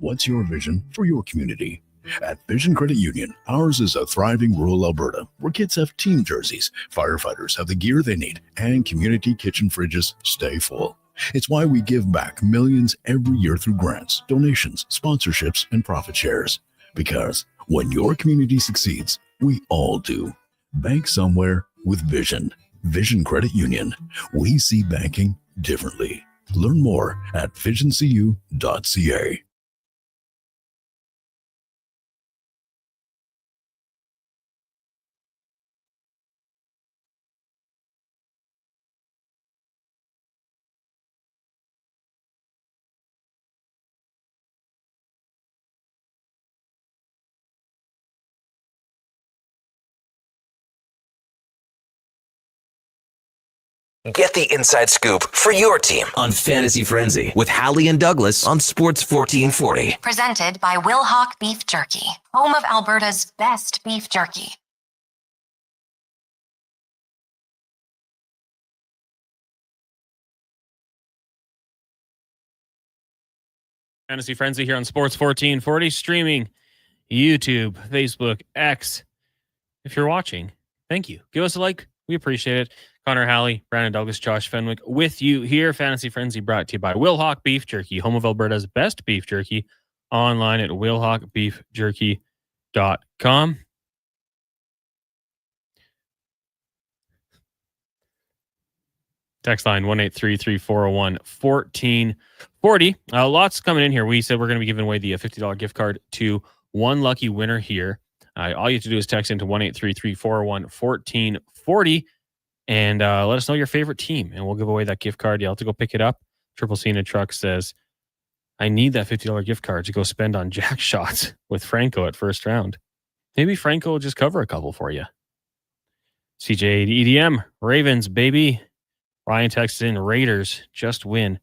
What's your vision for your community? At Vision Credit Union, ours is a thriving rural Alberta where kids have team jerseys, firefighters have the gear they need, and community kitchen fridges stay full. It's why we give back millions every year through grants, donations, sponsorships, and profit shares. Because when your community succeeds, we all do. Bank somewhere with Vision. Vision Credit Union. We see banking differently. Learn more at visioncu.ca. Get the inside scoop for your team on Fantasy Frenzy with Halley and Douglas on Sports 1440. Presented by Wilhauk Beef Jerky, home of Alberta's best beef jerky. Fantasy Frenzy here on Sports 1440, streaming YouTube, Facebook, X. If you're watching, thank you. Give us a like. We appreciate it. Connor Halley, Brandon Douglas, Josh Fenwick with you here. Fantasy Frenzy brought to you by Wilhauk Beef Jerky, home of Alberta's best beef jerky. Online at wilhaukbeefjerky.com. Text line 1-833-401-1440. Lots coming in here. We said we're going to be giving away the $50 gift card to one lucky winner here. All you have to do is text into 1-833-401-1440 and let us know your favorite team, and we'll give away that gift card. You'll have to go pick it up. Triple C in a truck says, I need that $50 gift card to go spend on jack shots with Franco at first round. Maybe Franco will just cover a couple for you. CJ EDM, Ravens, baby. Ryan texts in, Raiders, just win.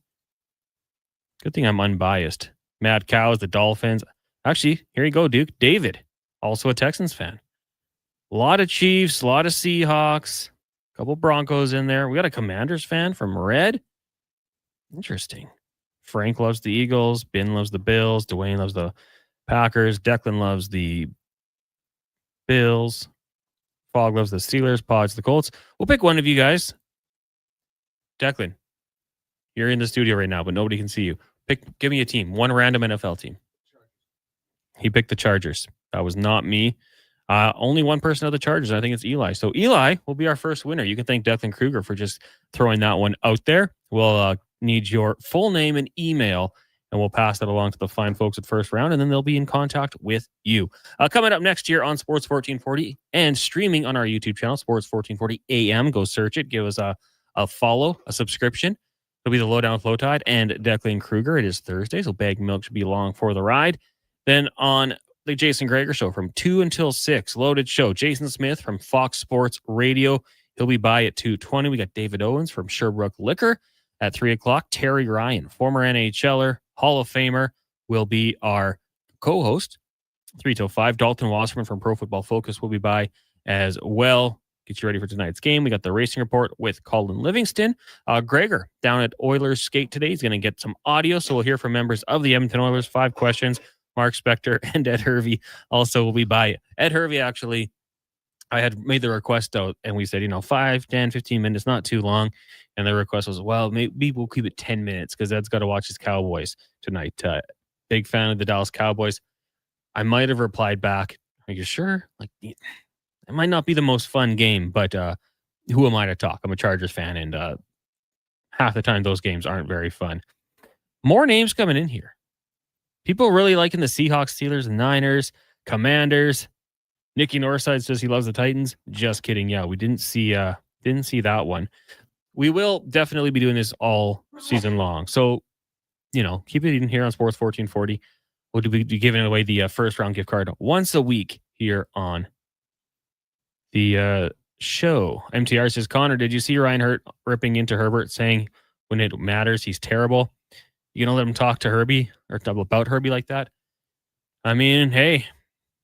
Good thing I'm unbiased. Mad Cows, the Dolphins. Actually, here you go, Duke. David, also a Texans fan. A lot of Chiefs, a lot of Seahawks, a couple Broncos in there. We got a Commanders fan from Red. Interesting. Frank loves the Eagles. Ben loves the Bills. Dwayne loves the Packers. Declan loves the Bills. Fogg loves the Steelers. Podge the Colts. We'll pick one of you guys. Declan, you're in the studio right now, but nobody can see you. Give me a team. One random NFL team. He picked the Chargers. That was not me. Only one person of the Chargers. I think it's Eli. So Eli will be our first winner. You can thank Declan Kruger for just throwing that one out there. We'll need your full name and email, and we'll pass that along to the fine folks at First Round, and then they'll be in contact with you. Coming up next year on Sports 1440 and streaming on our YouTube channel, Sports 1440 AM. Go search it. Give us a follow, a subscription. It'll be the Lowdown with Lowtide and Declan Kruger. It is Thursday, so Bag Milk should be along for the ride. Then on the Jason Greger Show from 2 until 6, loaded show. Jason Smith from Fox Sports Radio. He'll be by at 2:20. We got David Owens from Sherbrooke Liquor at 3 o'clock. Terry Ryan, former NHLer, Hall of Famer, will be our co-host. 3 till 5. Dalton Wasserman from Pro Football Focus will be by as well. Get you ready for tonight's game. We got the racing report with Colin Livingston. Greger down at Oilers Skate today. He's going to get some audio, so we'll hear from members of the Edmonton Oilers. 5 questions. Mark Spector and Ed Hervey also will be by. Ed Hervey, actually, I had made the request out, and we said, 5, 10, 15 minutes, not too long. And the request was, well, maybe we'll keep it 10 minutes because Ed's got to watch his Cowboys tonight. Big fan of the Dallas Cowboys. I might have replied back, are you sure? It might not be the most fun game, but who am I to talk? I'm a Chargers fan, and half the time those games aren't very fun. More names coming in here. People really liking the Seahawks, Steelers, and Niners, Commanders. Nicky Northside says he loves the Titans. Just kidding. Yeah, we didn't see that one. We will definitely be doing this all season long. So, keep it in here on Sports 1440. We'll be giving away the first round gift card once a week here on the show. MTR says, Connor, did you see Ryan Hurt ripping into Herbert saying when it matters, he's terrible? You gonna let him talk to Herbie or talk about Herbie like that? I mean, hey,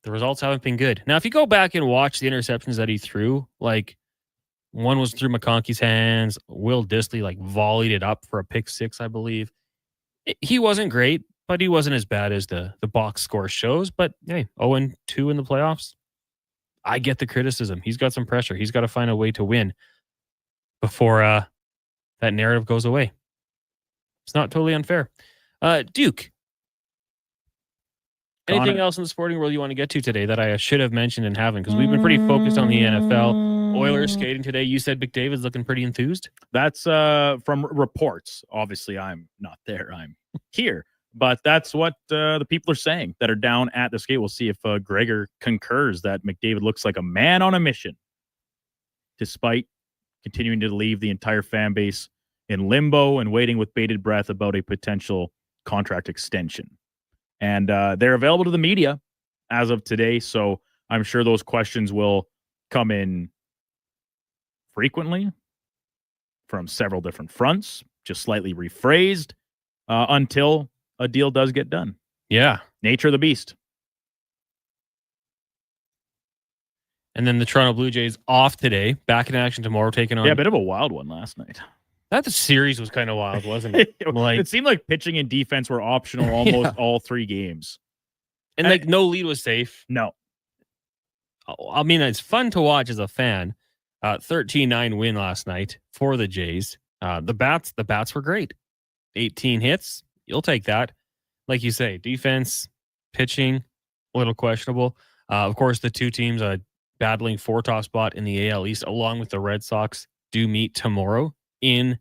the results haven't been good. Now, if you go back and watch the interceptions that he threw, one was through McConkey's hands. Will Dissly volleyed it up for a pick 6, I believe. He wasn't great, but he wasn't as bad as the box score shows. But hey, 0-2 in the playoffs. I get the criticism. He's got some pressure. He's got to find a way to win before that narrative goes away. It's not totally unfair. Duke, anything else in the sporting world you want to get to today that I should have mentioned and haven't? Because we've been pretty focused on the NFL. Oilers skating today. You said McDavid's looking pretty enthused. That's from reports. Obviously, I'm not there. I'm here. But that's what the people are saying that are down at the skate. We'll see if Greger concurs that McDavid looks like a man on a mission, despite continuing to leave the entire fan base in limbo and waiting with bated breath about a potential contract extension. And they're available to the media as of today, so I'm sure those questions will come in frequently from several different fronts, just slightly rephrased until a deal does get done. Yeah. Nature of the beast. And then the Toronto Blue Jays off today, back in action tomorrow, taking on... Yeah, a bit of a wild one last night. That series was kind of wild, wasn't it? It seemed like pitching and defense were optional almost all 3 games. And no lead was safe. No. I mean, it's fun to watch as a fan. 13-9 win last night for the Jays. The bats were great. 18 hits. You'll take that. Like you say, defense, pitching, a little questionable. Of course, the two teams battling for top spot in the AL East, along with the Red Sox, do meet tomorrow in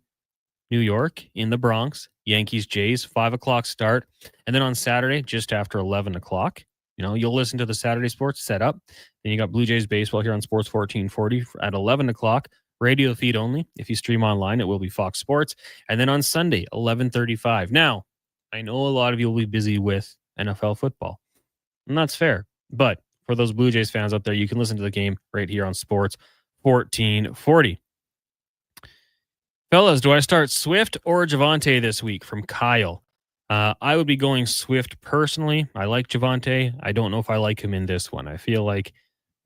New York, in the Bronx. Yankees, Jays, 5 o'clock start. And then on Saturday, just after 11 o'clock, you'll listen to the Saturday sports setup. Then you got Blue Jays baseball here on Sports 1440 at 11 o'clock. Radio feed only. If you stream online, it will be Fox Sports. And then on Sunday, 11:35. Now, I know a lot of you will be busy with NFL football. And that's fair. But for those Blue Jays fans out there, you can listen to the game right here on Sports 1440. Fellas, do I start Swift or Javonte this week? From Kyle. I would be going Swift personally. I like Javonte. I don't know if I like him in this one. I feel like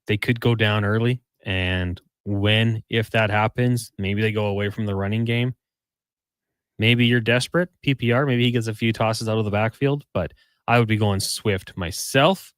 they could go down early. And if that happens, maybe they go away from the running game. Maybe you're desperate, PPR. Maybe he gets a few tosses out of the backfield, but I would be going Swift myself.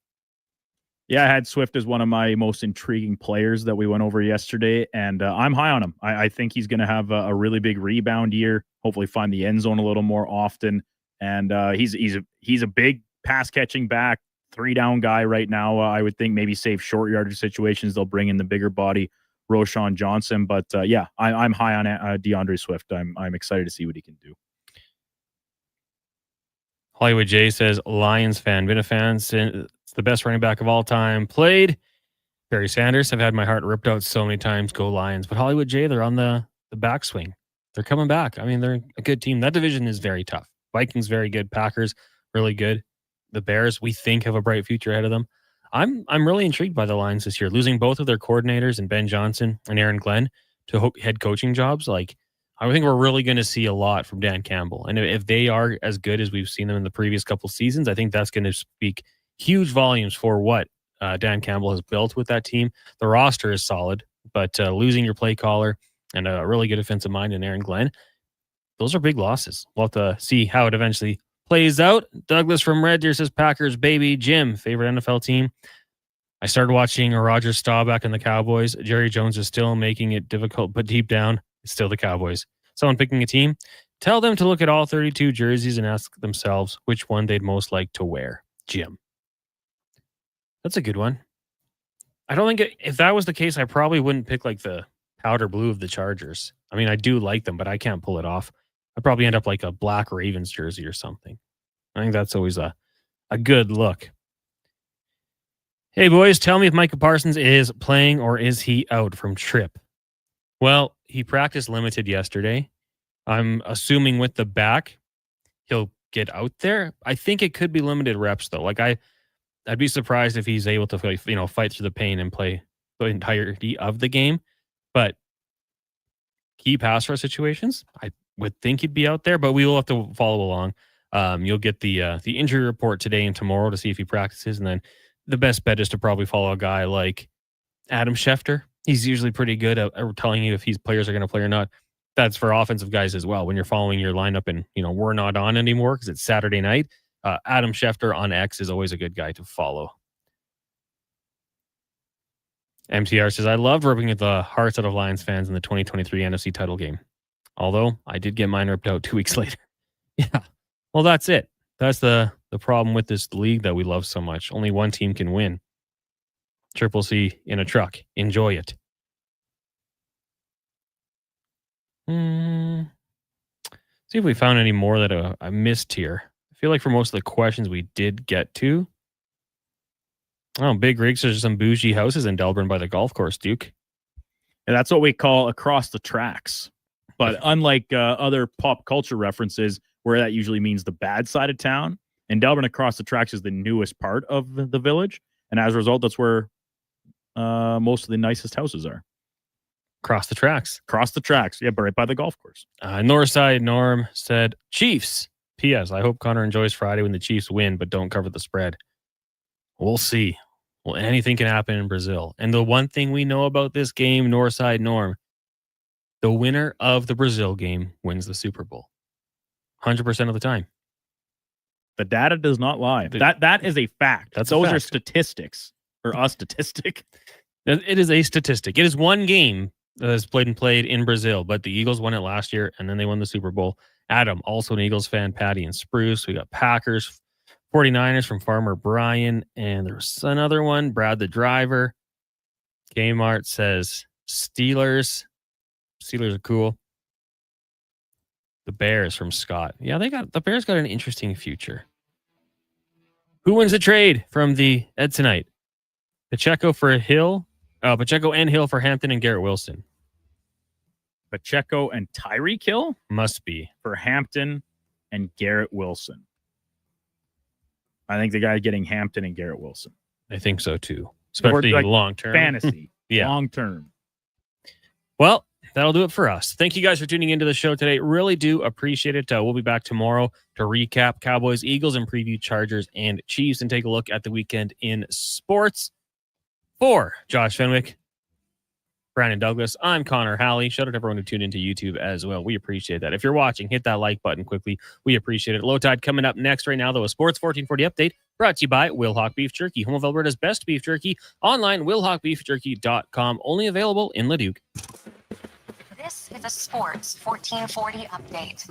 Yeah, I had Swift as one of my most intriguing players that we went over yesterday, and I'm high on him. I think he's going to have a really big rebound year, hopefully find the end zone a little more often, and he's a big pass-catching back, 3-down guy right now. I would think maybe save short yardage situations. They'll bring in the bigger body Roshan Johnson, but yeah, I'm high on DeAndre Swift. I'm excited to see what he can do. Hollywood J says, Lions fan. Been a fan since it's the best running back of all time. Played. Barry Sanders. I've had my heart ripped out so many times. Go Lions. But Hollywood J, they're on the backswing. They're coming back. I mean, they're a good team. That division is very tough. Vikings, very good. Packers, really good. The Bears, we think, have a bright future ahead of them. I'm really intrigued by the Lions this year. Losing both of their coordinators and Ben Johnson and Aaron Glenn to head coaching jobs, like, I think we're really going to see a lot from Dan Campbell. And if they are as good as we've seen them in the previous couple seasons, I think that's going to speak huge volumes for what Dan Campbell has built with that team. The roster is solid, but losing your play caller and a really good offensive mind in Aaron Glenn, those are big losses. We'll have to see how it eventually plays out. Douglas from Red Deer says, Packers, baby. Jim, favorite NFL team? I started watching Roger Staubach and the Cowboys. Jerry Jones is still making it difficult, but deep down, it's still the Cowboys. Someone picking a team? Tell them to look at all 32 jerseys and ask themselves which one they'd most like to wear. Jim. That's a good one. I don't think if that was the case, I probably wouldn't pick like the powder blue of the Chargers. I mean, I do like them, but I can't pull it off. I'd probably end up like a black Ravens jersey or something. I think that's always a good look. Hey, boys, tell me if Micah Parsons is playing or is he out from trip? Well, he practiced limited yesterday. I'm assuming with the back, he'll get out there. I think it could be limited reps, though. Like, I'd be surprised if he's able to, fight through the pain and play the entirety of the game. But key pass rush situations, I would think he'd be out there, but we will have to follow along. You'll get the injury report today and tomorrow to see if he practices, and then the best bet is to probably follow a guy like Adam Schefter. He's usually pretty good at telling you if his players are going to play or not. That's for offensive guys as well. When you're following your lineup and, we're not on anymore because it's Saturday night, Adam Schefter on X is always a good guy to follow. MTR says, I loved ripping at the hearts out of Lions fans in the 2023 NFC title game. Although I did get mine ripped out 2 weeks later. Yeah. Well, that's it. That's the problem with this league that we love so much. Only one team can win. Triple C in a truck. Enjoy it. See if we found any more that I missed here. I feel like for most of the questions we did get to. Oh, Big Rigs, there's some bougie houses in Delburn by the golf course, Duke. And that's what we call across the tracks. But unlike other pop culture references, where that usually means the bad side of town, in Delburn, across the tracks is the newest part of the village. And as a result, that's where most of the nicest houses are. Across the tracks. Across the tracks. Yeah, but right by the golf course. Northside Norm said, Chiefs. P.S. I hope Connor enjoys Friday when the Chiefs win, but don't cover the spread. We'll see. Well, anything can happen in Brazil. And the one thing we know about this game, Northside Norm, the winner of the Brazil game wins the Super Bowl. 100% of the time. The data does not lie. That is a fact. Those are statistics. Or a statistic. It is a statistic. It is one game that is played in Brazil, but the Eagles won it last year, and then they won the Super Bowl. Adam, also an Eagles fan, Patty and Spruce. We got Packers, 49ers from Farmer Brian, and there's another one, Brad the driver. Kmart says Steelers. Steelers are cool. The Bears from Scott. Yeah, the Bears got an interesting future. Who wins the trade from the Ed tonight? Pacheco and Hill for Hampton and Garrett Wilson. Pacheco and Tyreek Hill? Must be. For Hampton and Garrett Wilson. I think the guy getting Hampton and Garrett Wilson. I think so too. Especially long term. Fantasy. Yeah. Long term. Well, that'll do it for us. Thank you guys for tuning into the show today. Really do appreciate it. We'll be back tomorrow to recap Cowboys, Eagles, and preview Chargers and Chiefs and take a look at the weekend in sports. For Josh Fenwick, Brandon Douglas, I'm Connor Halley. Shout out to everyone who tuned into YouTube as well. We appreciate that. If you're watching, hit that like button quickly. We appreciate it. Low Tide coming up next right now, though, a Sports 1440 update brought to you by Wilhauk Beef Jerky, home of Alberta's best beef jerky. Online, wilhaukbeefjerky.com. Only available in Leduc. This is a Sports 1440 update.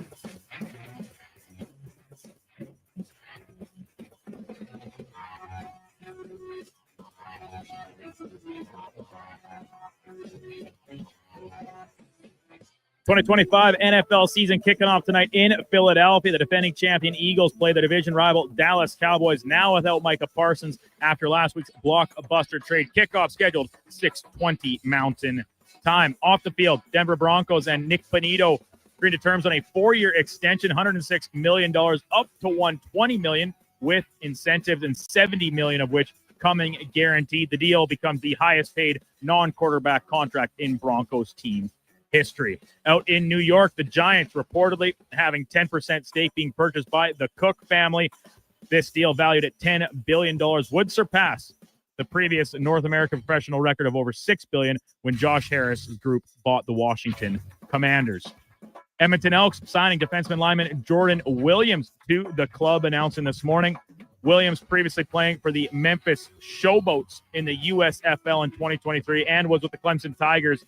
2025 NFL season kicking off tonight in Philadelphia. The defending champion Eagles play the division rival Dallas Cowboys, now without Micah Parsons after last week's blockbuster trade. Kickoff scheduled 6:20 Mountain Time. Off the field, Denver Broncos and Nick Bonito agreed to terms on a 4-year extension, $106 million up to $120 million, with incentives and $70 million of which coming guaranteed. The deal becomes the highest paid non-quarterback contract in Broncos team history. Out in New York, the Giants reportedly having 10% stake being purchased by the Cook family. This deal, valued at $10 billion, would surpass the previous North American professional record of over $6 billion when Josh Harris' group bought the Washington Commanders. Edmonton Elks signing defenseman lineman Jordan Williams to the club, announcing this morning. Williams previously playing for the Memphis Showboats in the USFL in 2023 and was with the Clemson Tigers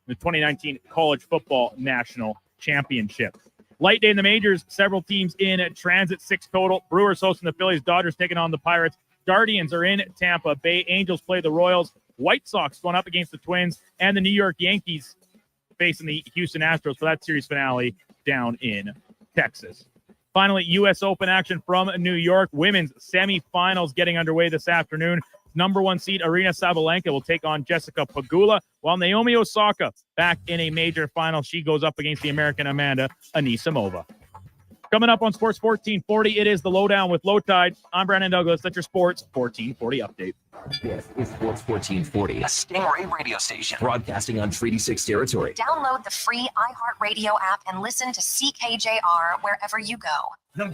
the 2019 College Football National Championship. Light day in the majors, several teams in transit, 6 total. Brewers hosting the Phillies, Dodgers taking on the Pirates. Guardians are in Tampa Bay. Angels play the Royals. White Sox going up against the Twins, and the New York Yankees facing the Houston Astros for that series finale down in Texas. Finally, U.S. Open action from New York. Women's semifinals getting underway this afternoon. Number 1 seed Arina Sabalenka will take on Jessica Pegula, while Naomi Osaka back in a major final. She goes up against the American Amanda Anisimova. Coming up on Sports 1440, it is the Lowdown with Low Tide. I'm Brandon Douglas. That's your Sports 1440 update. This is Sports 1440, a Stingray radio station broadcasting on Treaty 6 territory. Download the free iHeartRadio app and listen to CKJR wherever you go.